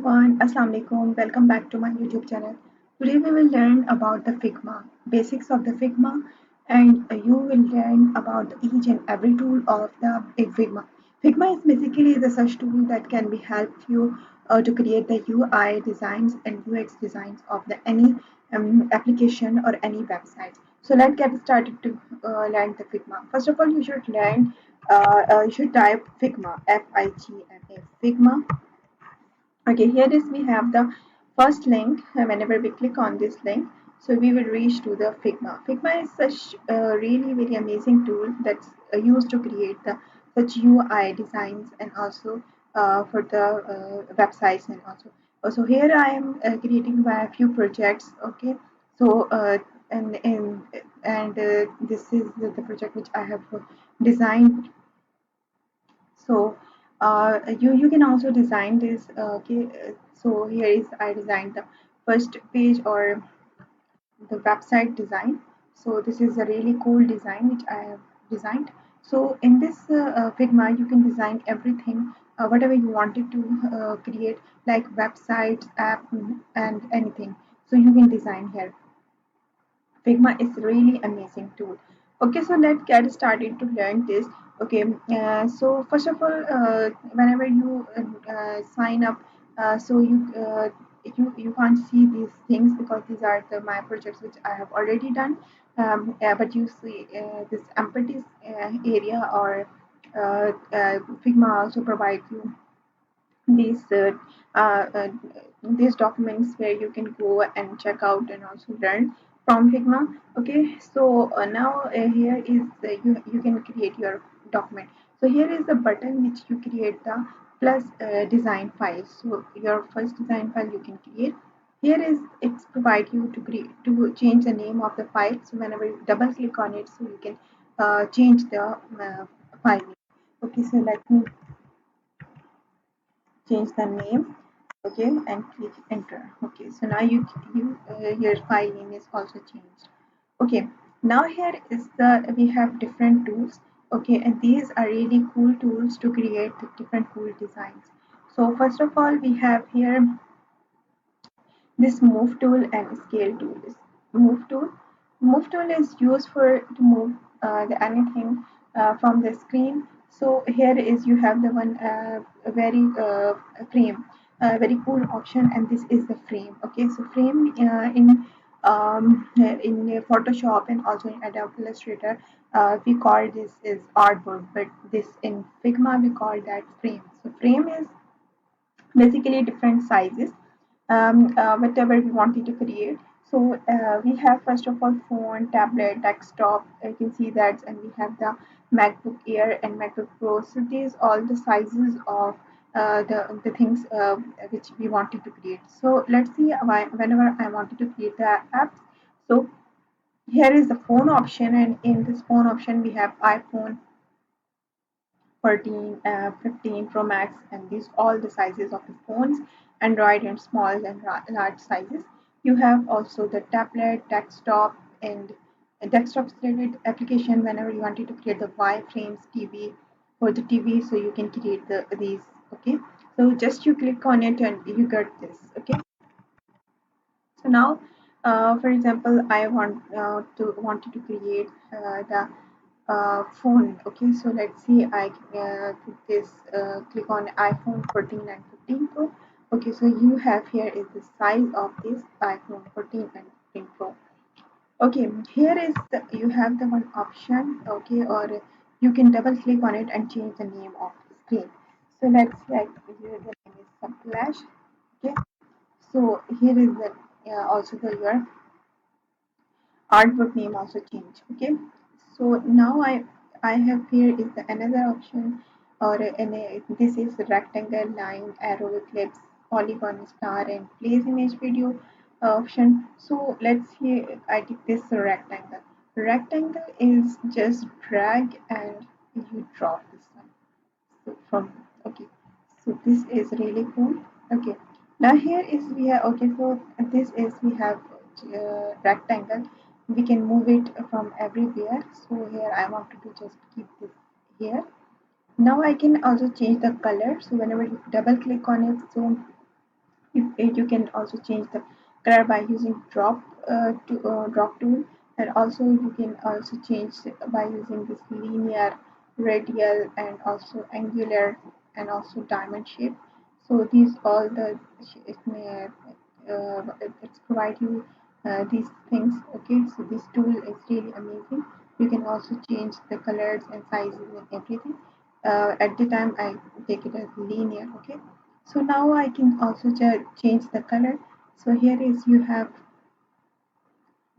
everyone, Assalamu alaikum. Welcome back to my YouTube channel. Today we will learn about the Figma, basics of the Figma, and you will learn about each and every tool of the Figma. Figma is basically the such tool that can be help you to create the UI designs and UX designs of the any application or any website. So let's get started to learn the Figma. First of all, you should learn. You should type Figma, Figma, Figma. Okay, here is we have the first link. Whenever we click on this link, so we will reach to the Figma. Figma is such a really very amazing tool that's used to create the such UI designs and also for the websites and also here I am creating a few projects. Okay, so and this is the project which I have designed. So you can also design this. Okay, so here is I designed the first page or the website design. So this is a really cool design which I have designed. So in this Figma you can design everything, whatever you wanted to create, like websites, app, and anything. So you can design here. Figma is really amazing tool. Okay, so let's get started to learn this. Okay, so first of all, whenever you sign up, so you can't see these things because these are the my projects which I have already done. But you see this empty area or Figma also provides you these uh, uh, uh, these documents where you can go and check out and also learn from Figma. Okay, so now here is you can create your document. So here is the button which you create the plus design file. So your first design file you can create. Here is it's provide you to create to change the name of the file. So whenever you double click on it, so you can change the file name. Okay, so let me change the name. Okay, and click enter. Okay, so now your file name is also changed. Okay, now here is the we have different tools. Okay, and these are really cool tools to create the different cool designs. So first of all we have here this move tool and scale tool. Is move tool move tool is used for to move anything from the screen. So here is you have the one very frame, very cool option, and this is the frame. Okay, so frame in Photoshop and also in Adobe Illustrator, we call this is artboard, but this in Figma we call that frame. So frame is basically different sizes, whatever we wanted to create. So we have first of all phone, tablet, desktop. You can see that, and we have the MacBook Air and MacBook Pro. So these all the sizes of the things which we wanted to create. So let's see whenever I wanted to create the apps. So here is the phone option, and in this phone option we have iPhone 14, 15 Pro Max, and these all the sizes of the phones, Android and small and large sizes. You have also the tablet, desktop, and a desktop related application whenever you wanted to create the wireframes TV for the TV, so you can create these. Okay, so just you click on it and you get this. Okay, so now, for example, I wanted to create the phone. Okay, so let's see. I put this click on iPhone 14 and 15 Pro. Okay, so you have here is the size of this iPhone 14 and 15 Pro. Okay, here is you have the one option. Okay, or you can double click on it and change the name of the screen. So let's like here the name is Splash. Okay, so here is the also the your artwork name also change. Okay, so now I have here is the another option, or this is rectangle, line, arrow, ellipse, polygon, star, and place image video option. So let's see, I take this rectangle is just drag and you drop this one. So from okay, so this is really cool. Okay, now here is we have, okay, so this is we have rectangle. We can move it from everywhere. So here I wanted to just keep this here. Now I can also change the color. So whenever you double click on it, so You can also change the color by using drop tool, and also you can also change by using this linear, radial, and also angular, and also diamond shape. So these all the it may it's provide you these things. Okay, so this tool is really amazing. You can also change the colors and sizes and everything. At the time I take it as linear. Okay, so now I can also change the color. So here is you have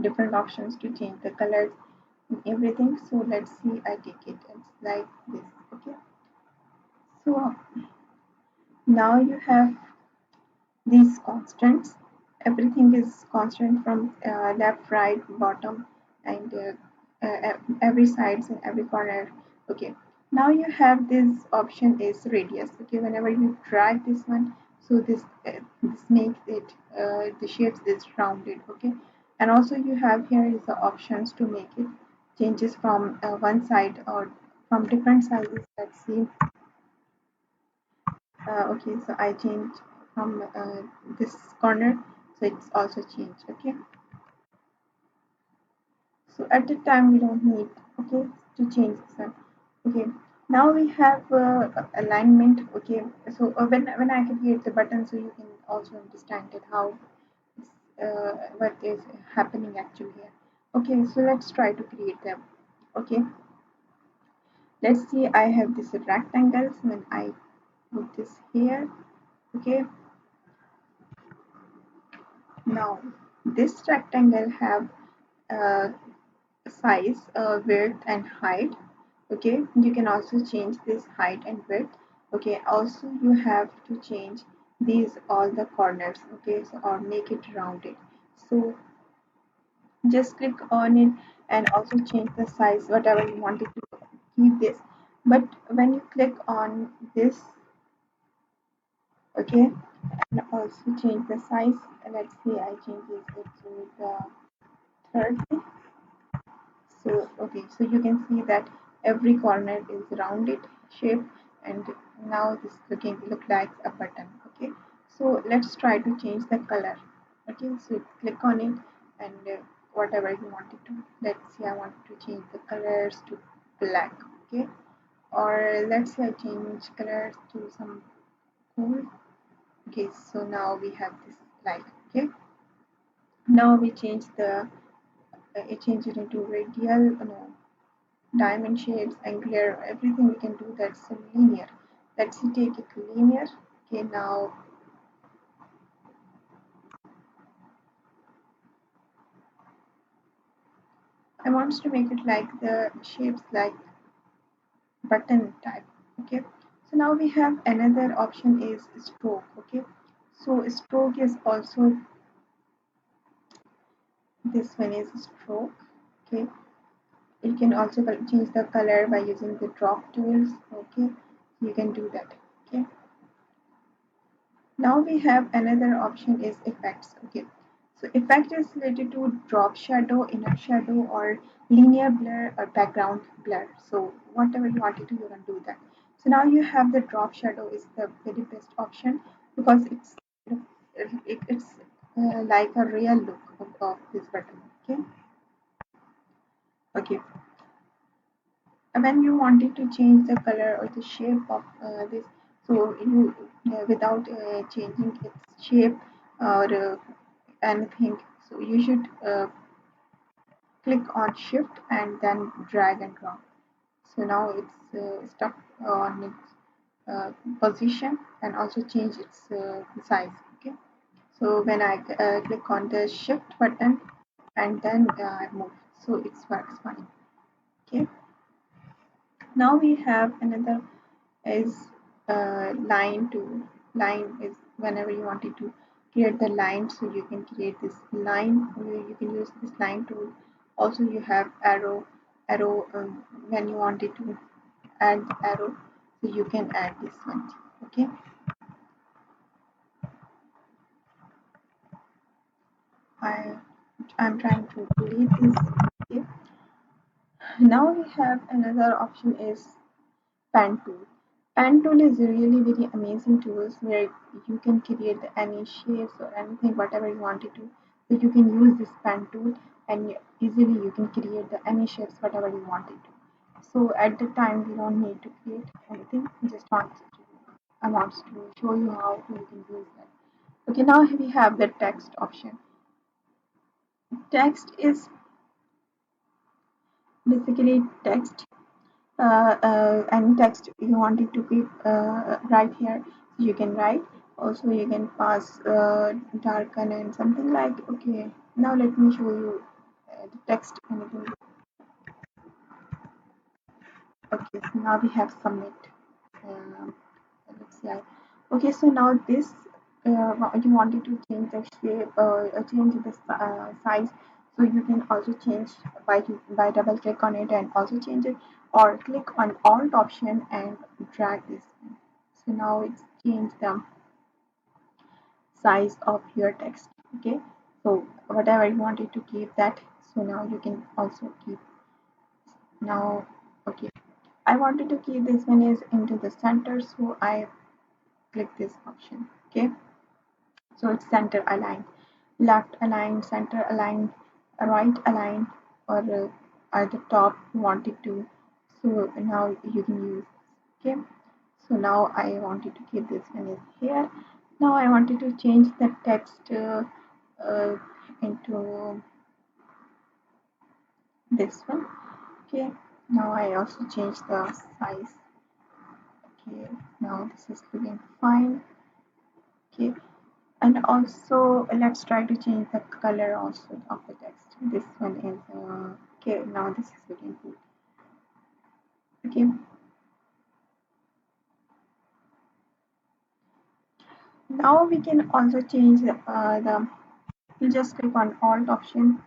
different options to change the colors and everything. So let's see, I take it, it's like this. Okay, so now you have these constants. Everything is constant from left, right, bottom, and every sides and every corner. Okay. Now you have this option is radius. Okay. Whenever you drag this one, so this makes it the shapes is rounded. Okay. And also you have here is the options to make it changes from one side or from different sizes. Let's see. Okay, so I changed from this corner, so it's also changed. Okay, so at the time we don't need, okay, to change this one. Okay, now we have alignment. Okay, so when I create the button, so you can also understand it how what is happening actually here. Okay, so let's try to create them. Okay, let's see, I have this rectangles. When I put this here, okay, now this rectangle have uh, size, width, and height. Okay, you can also change this height and width. Okay, also you have to change these all the corners. Okay, so or make it rounded. So just click on it and also change the size, whatever you wanted to keep this. But when you click on this, okay, and also change the size. Let's see, I change it to the 30. So, okay, so you can see that every corner is rounded shape, and now this look like a button. Okay, so let's try to change the color. Okay, so click on it and whatever you wanted to. Let's see, I want to change the colors to black. Okay, or let's say I change colors to some cool. Okay, so now we have this light. Okay, now we change the change it into radial. No, diamond shapes, angular, everything we can do that's linear. Let's take it linear. Okay, now I want to make it like the shapes like button type. Okay, so now we have another option is stroke. Okay, so stroke is also this one is stroke. Okay, you can also change the color by using the drop tools. Okay, you can do that. Okay, now we have another option is effects. Okay, so effect is related to drop shadow, inner shadow, or linear blur or background blur. So whatever you wanted to, you can do that. So now you have the drop shadow is the very best option because it's like a real look of this button. Okay, okay. When you wanted to change the color or the shape of this, so you without changing its shape or anything, so you should click on shift and then drag and drop. So now it's stuck on its position, and also change its size. Okay, so when I click on the shift button and then I move, so it works fine. Okay, now we have another is line tool. Line is whenever you wanted to create the line, so you can create this line. You can use this line tool. Also, you have arrow when you wanted to add arrow, so you can add this one. Okay, I I'm trying to delete this. Okay, now we have another option is pen tool. Pen tool is a really very amazing tools where you can create any shapes or anything, whatever you wanted to. So you can use this pen tool and easily you can create the any shapes, whatever you wanted to. So at the time we don't need to create anything, we just I want to show you how you can use that. Okay, now we have the text option. Text is basically text and text you wanted to keep right here, so you can write. Also you can pass darken and something like. Okay, now let me show you the text anything. Okay, so now we have submit. um, let's see. Okay, so now this you wanted to change the shape, change the size, so you can also change by double click on it and also change it, or click on alt option and drag this one. So now it's changed the size of your text. Okay, so whatever you wanted to keep that, so now you can also keep now. Okay, I wanted to keep this one is into the center, so I click this option. Okay, so it's center aligned, left aligned, center aligned, right aligned, or at the top you want it to. So now you can use. Okay, so now I wanted to keep this one is here. Now I wanted to change the text uh, into this one. Okay, now I also change the size. Okay, now this is looking fine. Okay, and also let's try to change the color also of the text. This one is okay, now this is looking good. Okay, now we can also change the you just click on alt option,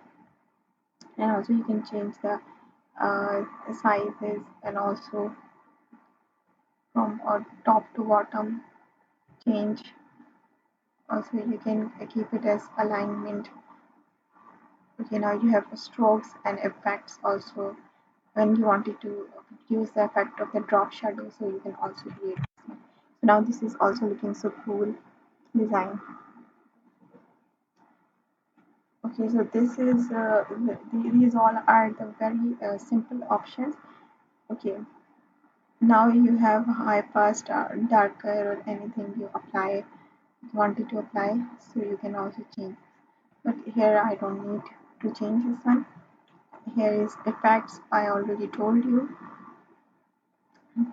and also you can change the sizes, and also from top to bottom change. Also you can keep it as alignment. Okay, now you have strokes and effects also. When you wanted to use the effect of the drop shadow, so you can also create this one. So now this is also looking so cool design. Okay, so this is these all are the very simple options. Okay, now you have high fast darker or anything you apply wanted to apply, so you can also change. But here I don't need to change this one. Here is effects, I already told you.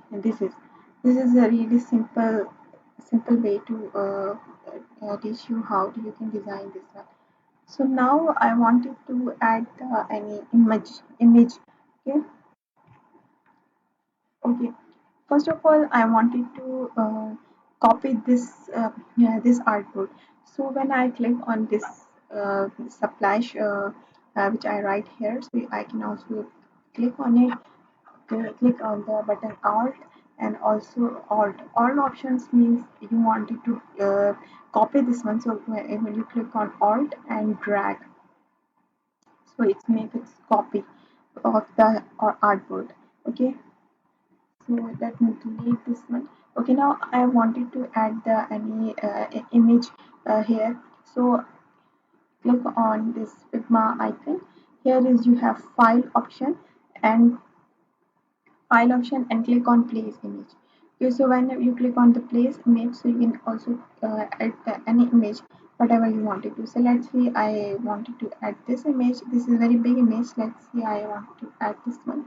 And this is a really simple way to teach you how you can design this one. So now I wanted to add any image. Okay, okay, first of all I wanted to copy this yeah, this artboard. So when I click on this splash which I write here, so I can also click on it. Click on the button alt, and also alt. All options means you wanted to copy this one. So when you click on alt and drag, so it's make it copy of the or artboard. Okay, so let me delete this one. Okay, now I wanted to add the any image here. So click on this Figma icon. Here is you have file option and click on place image. Okay, so when you click on the place image, so you can also add any image whatever you wanted to. So let's see, I wanted to add this image. This is a very big image. Let's see, I want to add this one.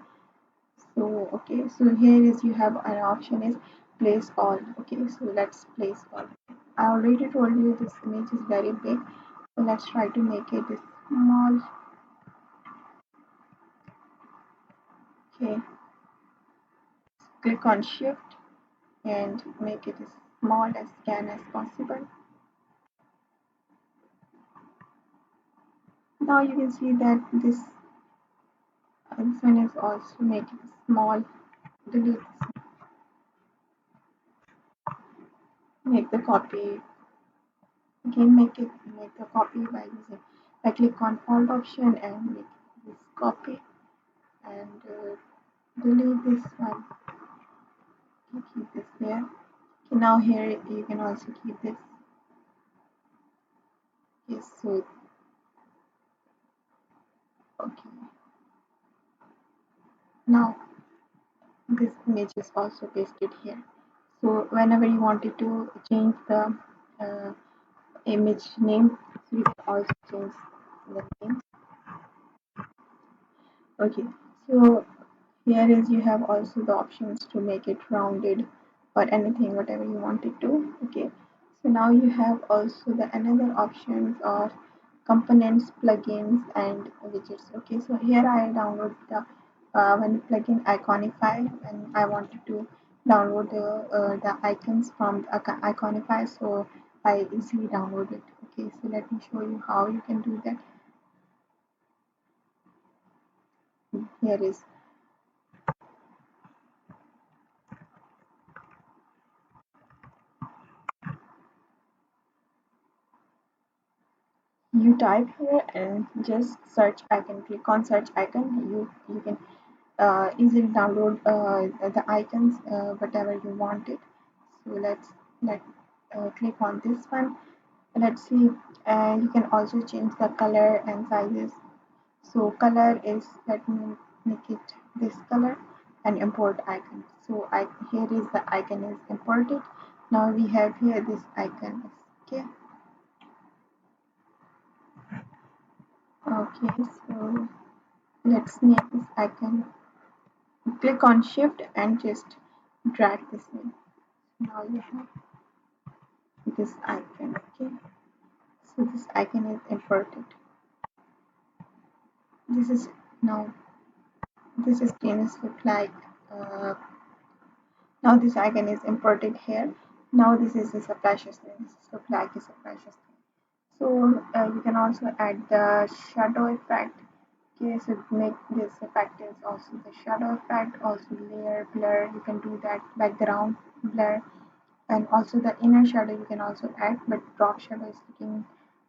So okay, so here is you have an option is place all. Okay, so let's place all. I already told you this image is very big, so let's try to make it small. Okay, click on shift and make it as small as can as possible. Now you can see that this one is also make it small. Delete this one. Make the copy. Again, make the copy by using. I click on alt option and make this copy and delete this one. You keep this here. Okay, now here you can also keep this. Yes, so okay. Now this image is also pasted here. So whenever you wanted to change the uh, image name, so you can also change the name. Okay, so here is you have also the options to make it rounded or anything whatever you wanted to. Okay, so now you have also the another options of components, plugins and widgets. Okay, so here I download the one plugin Iconify, and I wanted to download the icons from Iconify, so I easily download it. Okay, so let me show you how you can do that. Here is, you type here and just search icon, click on search icon. You can easily download the icons whatever you want it. So let click on this one. Let's see, you can also change the color and sizes. So color is, let me make it this color, and import icon. So I, here is the icon is imported. Now we have here this icon. Okay, okay, so let's make this icon. Click on shift and just drag this in. Now you have this icon. Okay, so this icon is imported. This is now, this is screen look like, uh, now this icon is imported here. Now this is the supply system. This is look like a supply system. So you can also add the shadow effect. Okay, so make this effect is also the shadow effect, also layer blur. You can do that, background blur, and also the inner shadow you can also add, but drop shadow is looking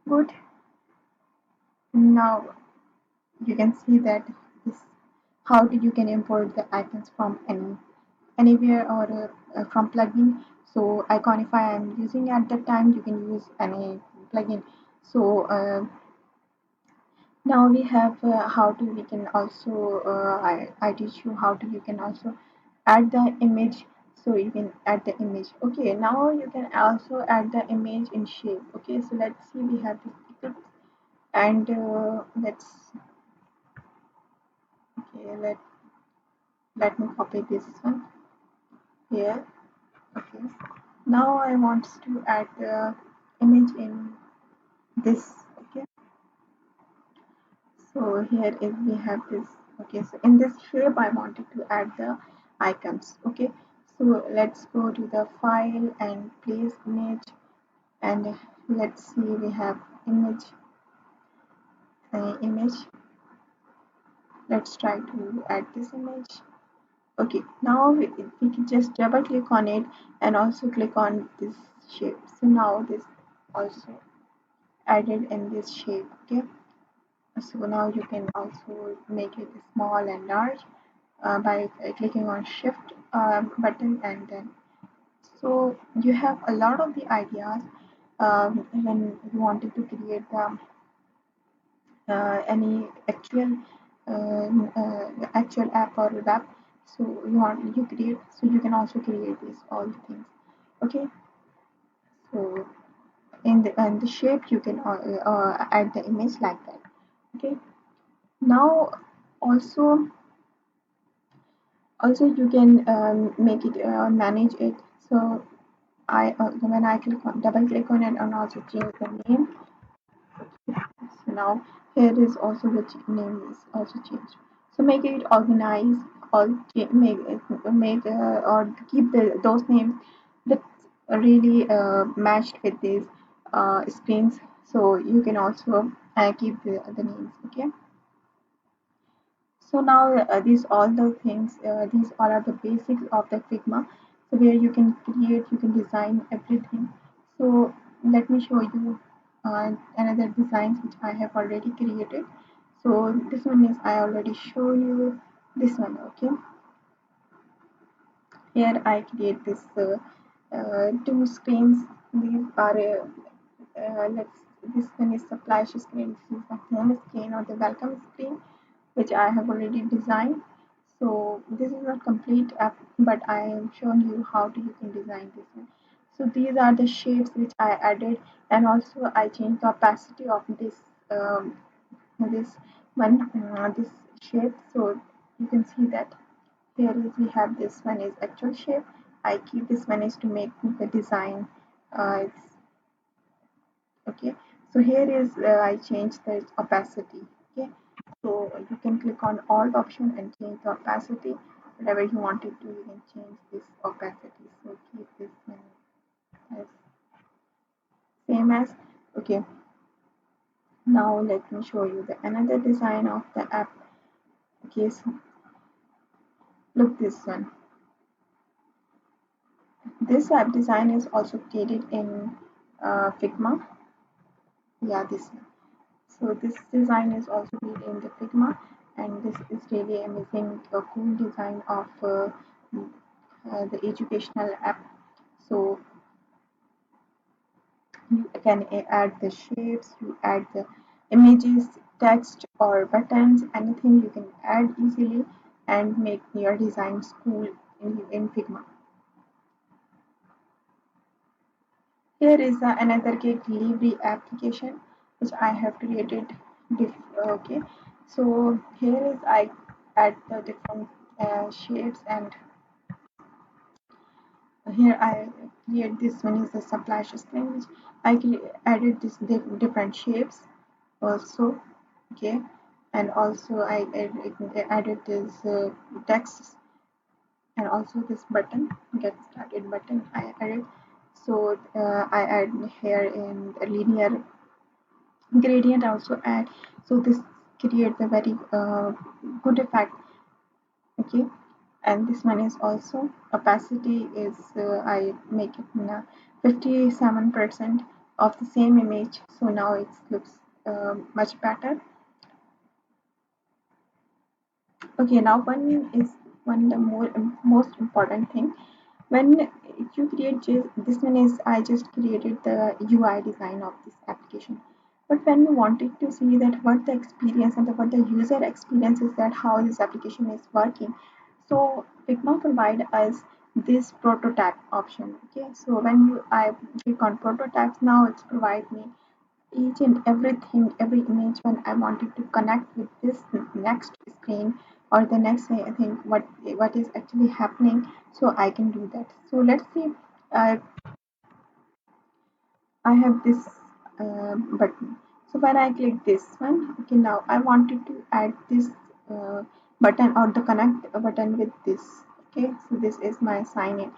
good. Now you can see that this, how did you can import the icons from anywhere, or from plugin. So Iconify I'm using at that time, you can use any plugin. So now we have how to, we can also I teach you how to, you can also add the image. So you can add the image. Okay, now you can also add the image in shape. Okay, so let's see, we have this eclipse, and let's, okay, let me copy this one here. Okay, now I want to add the image in this. Okay, so here is, we have this. Okay, so in this shape I wanted to add the icons. Okay, so let's go to the file and place image, and let's see, we have image, image. Let's try to add this image. Okay, now we can just double click on it and also click on this shape. So now this also added in this shape. Okay, so now you can also make it small and large by clicking on shift button, and then, so you have a lot of the ideas when you wanted to create the any actual app or web. So you create, so you can also create this all the things. Okay, so in the shape you can add the image like that. Okay, now also, you can make it manage it. So I when I click on, double click on it, and also change the name. So now here is also the name is also changed. So make it organized, or or keep those names that really matched with these screens. So you can also keep the names. Okay. So now these all the things, these all are the basics of the Figma. So where you can create, you can design everything. So let me show you another designs which I have already created. So this one is, I already show you this one. Okay, Here I create this two screens. These are let's this one is the splash screen. This is the home screen or the welcome screen, which I have already designed. So this is not complete app, but I am showing you how to you can design this one. So these are the shapes which I added, and also I changed the opacity of um, this this shape. So you can see that here is we have this one is actual shape. I keep this one is to make the design. It's okay. So here is I change the opacity. Okay, so you can click on alt option and change the opacity. Whatever you want it to, you can change this opacity. So keep this one as same as okay. Now let me show you the another design of the app. Okay, so look this one. This app design is also created in Figma. Yeah, this one. So this design is also made in the Figma, and this is really amazing, a cool design of the educational app. So you can add the shapes, you add the images, text or buttons, anything you can add easily and make your designs cool in Figma. Here is another cake delivery application which I have created. Okay, so here is I add the different shapes, and here I create this one is the splash screen which added this different shapes also. Okay, and also I added this text, and also this button, get started button I added. So I add here in a linear gradient also add, so this creates a very good effect. Okay, and this one is also opacity is I make it 57% of the same image, so now it looks much better. Okay, now one the most important thing when you create this one is I just created the UI design of this application, but when we wanted to see that what the experience and what the user experience is, that how this application is working, so Figma provide us this prototype option. Okay, so when you I click on prototypes, now it's provide me each and everything, every image when I wanted to connect with this next screen or the next thing, what is actually happening, so I can do that. So let's see. Uh, I have this button. So when I click this one, okay, now I wanted to add this button or the connect button with this. Okay, so this is my sign in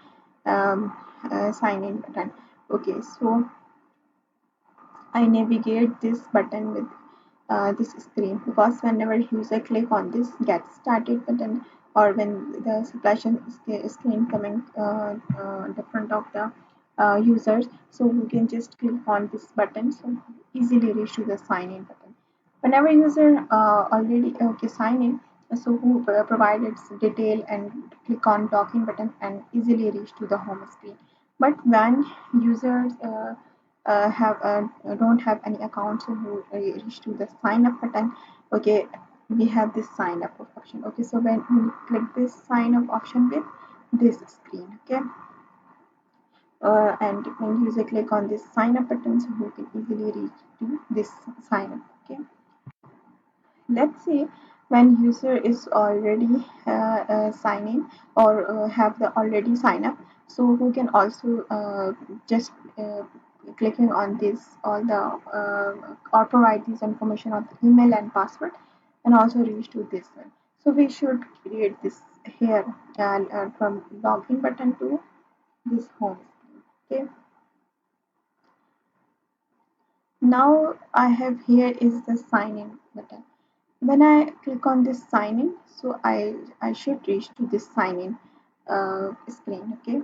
button. Okay, so I navigate this button with this screen, because whenever user click on this get started button, or when the selection screen coming in front of the users, so we can just click on this button, so easily reach to the sign in button. Whenever user already okay sign in, so who provided detail and click on login button and easily reach to the home screen. But when users have don't have any account, so who reach to the sign up button. Okay, we have this sign up option. Okay, so when we click this sign up option with this screen, okay, and when user click on this sign up button, so you can easily reach to this sign up. Okay, let's say when user is already sign in or have the already sign up, so who can also just clicking on this all the or provide this information of the email and password and also reach to this one. So we should create this here, from login button to this home screen. Okay, now I have here is the sign in button. When I click on this sign in, so I should reach to this sign in screen. Okay,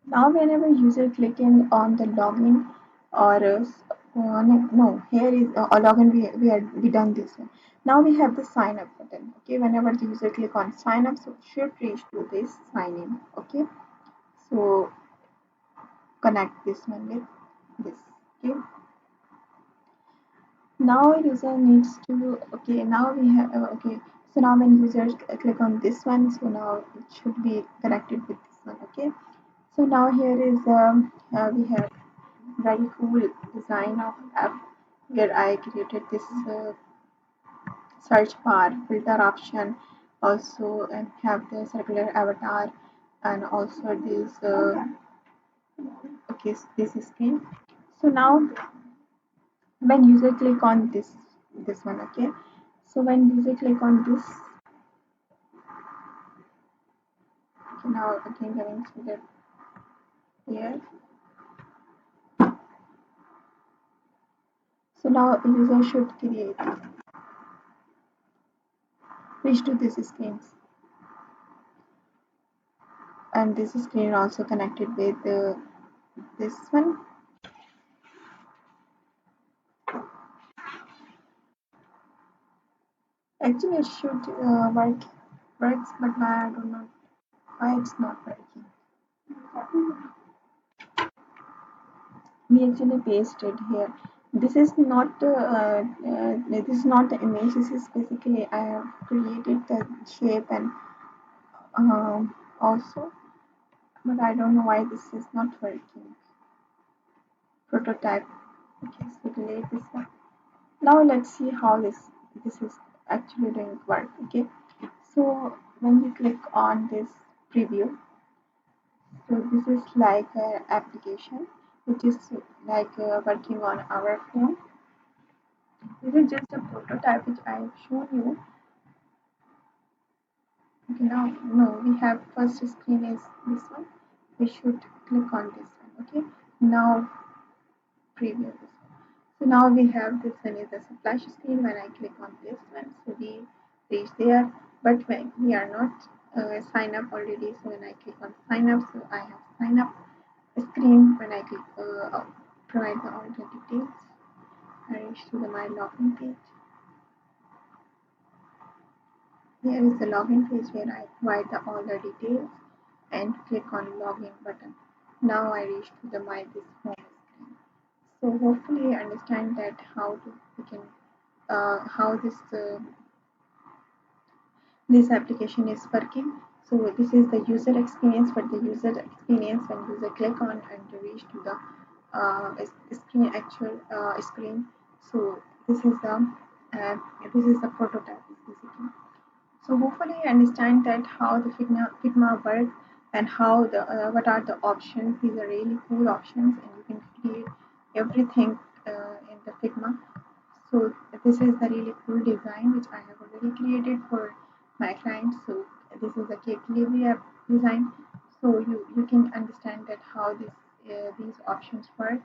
now whenever user clicking on the login or No, here is login. We done this one. Now we have the sign up button. Okay, whenever the user click on sign up, so it should reach to this sign in. Okay, so connect this one with this. Okay, now user needs to. Okay, now we have. Okay, so now when users click on this one, so now it should be connected with this one. Okay, so now here is we have very cool design of app where I created this search bar filter option, also and have the circular avatar, and also this okay, this screen. So now when user click on this one, okay, so when user click on this, okay, now again going to the here, so now user should create reach to this screen, and this screen also connected with this one. Actually it should works, but I don't know why it's not working. We actually pasted here. This is not this is not the image. This is basically I have created the shape and also, but I don't know why this is not working. Prototype. Okay, so delete this one. Now let's see how this is actually doing work. Okay, so when you click on this preview, so this is like an application which is like working on our phone. This is just a prototype which I have shown you. Okay, now no, we have first screen is this one. We should click on this one. Okay, now preview this one. So now we have this one is a splash screen. When I click on this one, so we reach there. But when we are not sign up already, so when I click on sign up, so I have sign up screen. When I click provide the all the details, I reach to the my login page. Here is the login page where I provide all the details and click on login button. Now I reach to the my this home screen. So hopefully you understand that we can how this application is working. So this is the user experience. For the user experience, when user click on and reach to the screen actual screen. So this is the uh, this is the prototype basically. So hopefully you understand that how the Figma works and how the what are the options. These are really cool options, and you can create everything in the Figma. So this is the really cool design which I have already created for my clients. So this is a cake delivery app design. So you can understand that how these options work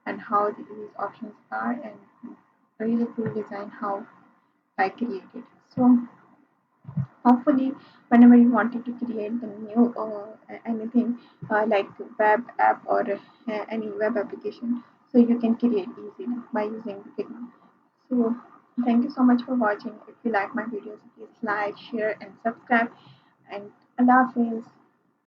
and how these options are, and really cool design how I created. So hopefully whenever you wanted to create the new anything like web app or any web application, so you can create easily by using Figma. So thank you so much for watching. If you like my videos, please like, share and subscribe, and Allah Hafiz.